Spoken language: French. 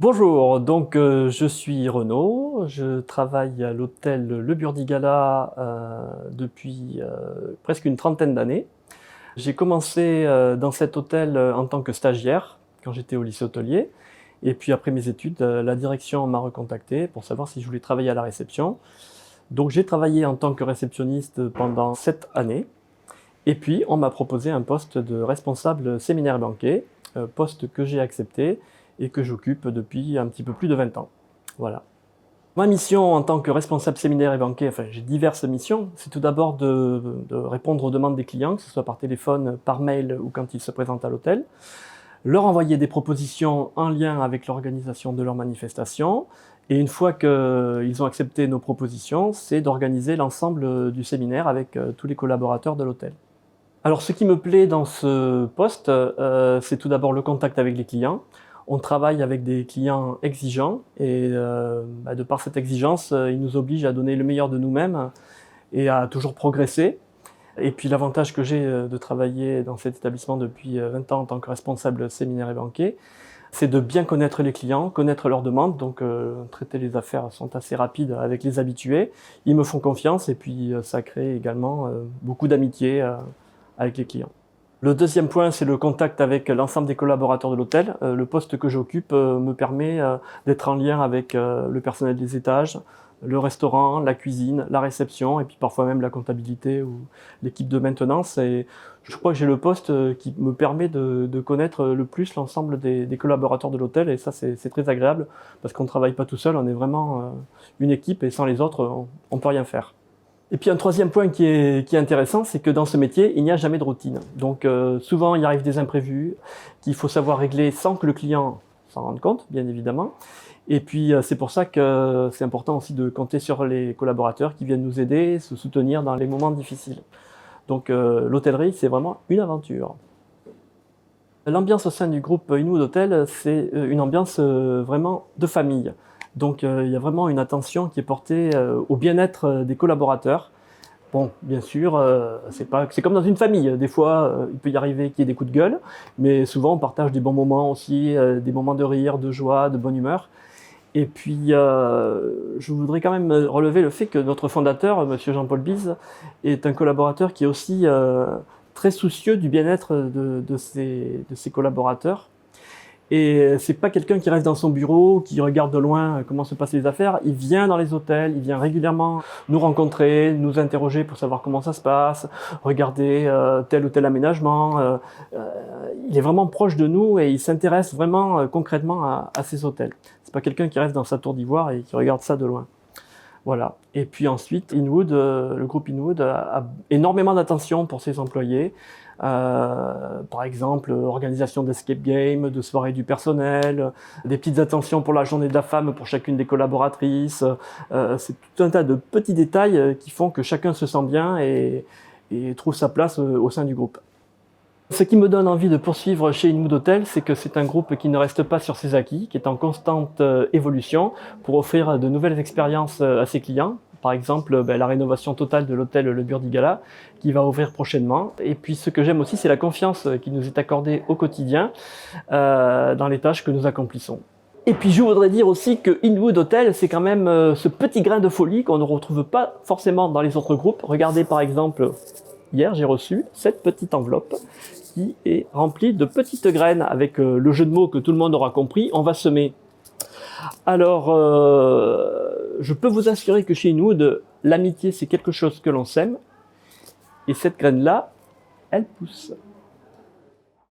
Bonjour, je suis Renaud, je travaille à l'hôtel Le Burdigala depuis presque une trentaine d'années. J'ai commencé dans cet hôtel en tant que stagiaire quand j'étais au lycée hôtelier. Et puis après mes études, la direction m'a recontacté pour savoir si je voulais travailler à la réception. Donc j'ai travaillé en tant que réceptionniste pendant 7 années. Et puis on m'a proposé un poste de responsable séminaire banquet, poste que j'ai accepté et que j'occupe depuis un petit peu plus de 20 ans. Voilà. Ma mission en tant que responsable séminaire et banquet, enfin j'ai diverses missions, c'est tout d'abord de répondre aux demandes des clients, que ce soit par téléphone, par mail ou quand ils se présentent à l'hôtel, leur envoyer des propositions en lien avec l'organisation de leurs manifestations, et une fois qu'ils ont accepté nos propositions, c'est d'organiser l'ensemble du séminaire avec tous les collaborateurs de l'hôtel. Alors ce qui me plaît dans ce poste, c'est tout d'abord le contact avec les clients. On travaille avec des clients exigeants et de par cette exigence, ils nous obligent à donner le meilleur de nous-mêmes et à toujours progresser. Et puis l'avantage que j'ai de travailler dans cet établissement depuis 20 ans en tant que responsable séminaire et banquet, c'est de bien connaître les clients, connaître leurs demandes, donc traiter les affaires sont assez rapides avec les habitués. Ils me font confiance et puis ça crée également beaucoup d'amitié avec les clients. Le deuxième point, c'est le contact avec l'ensemble des collaborateurs de l'hôtel. Le poste que j'occupe me permet d'être en lien avec le personnel des étages, le restaurant, la cuisine, la réception et puis parfois même la comptabilité ou l'équipe de maintenance. Et je crois que j'ai le poste qui me permet de connaître le plus l'ensemble des collaborateurs de l'hôtel et ça c'est très agréable parce qu'on ne travaille pas tout seul, on est vraiment une équipe et sans les autres on ne peut rien faire. Et puis un troisième point qui est intéressant, c'est que dans ce métier, il n'y a jamais de routine. Donc souvent, il arrive des imprévus qu'il faut savoir régler sans que le client s'en rende compte, bien évidemment. Et puis c'est pour ça que c'est important aussi de compter sur les collaborateurs qui viennent nous aider, se soutenir dans les moments difficiles. Donc l'hôtellerie, c'est vraiment une aventure. L'ambiance au sein du groupe Inwood Hotel, c'est une ambiance vraiment de famille. Donc il y a vraiment une attention qui est portée au bien-être des collaborateurs. Bon, bien sûr, c'est comme dans une famille. Des fois, il peut y arriver qu'il y ait des coups de gueule, mais souvent on partage des bons moments aussi, des moments de rire, de joie, de bonne humeur. Et puis, je voudrais quand même relever le fait que notre fondateur, Monsieur Jean-Paul Bise, est un collaborateur qui est aussi très soucieux du bien-être de ses collaborateurs. Et c'est pas quelqu'un qui reste dans son bureau, qui regarde de loin comment se passent les affaires. Il vient dans les hôtels, il vient régulièrement nous rencontrer, nous interroger pour savoir comment ça se passe, regarder tel ou tel aménagement. Il est vraiment proche de nous et il s'intéresse vraiment concrètement à ces hôtels. C'est pas quelqu'un qui reste dans sa tour d'ivoire et qui regarde ça de loin. Voilà. Et puis ensuite, Inwood, le groupe Inwood a énormément d'attention pour ses employés. Par exemple, organisation d'escape game, de soirées du personnel, des petites attentions pour la journée de la femme pour chacune des collaboratrices. C'est tout un tas de petits détails qui font que chacun se sent bien et trouve sa place au sein du groupe. Ce qui me donne envie de poursuivre chez Inwood Hotel, c'est que c'est un groupe qui ne reste pas sur ses acquis, qui est en constante évolution pour offrir de nouvelles expériences à ses clients. Par exemple, la rénovation totale de l'hôtel Le Burdigala qui va ouvrir prochainement. Et puis ce que j'aime aussi, c'est la confiance qui nous est accordée au quotidien dans les tâches que nous accomplissons. Et puis je voudrais dire aussi que Inwood Hotel, c'est quand même ce petit grain de folie qu'on ne retrouve pas forcément dans les autres groupes. Regardez par exemple, hier j'ai reçu cette petite enveloppe qui est remplie de petites graines avec le jeu de mots que tout le monde aura compris, on va semer. Alors, je peux vous assurer que chez nous, l'amitié c'est quelque chose que l'on sème, et cette graine-là, elle pousse.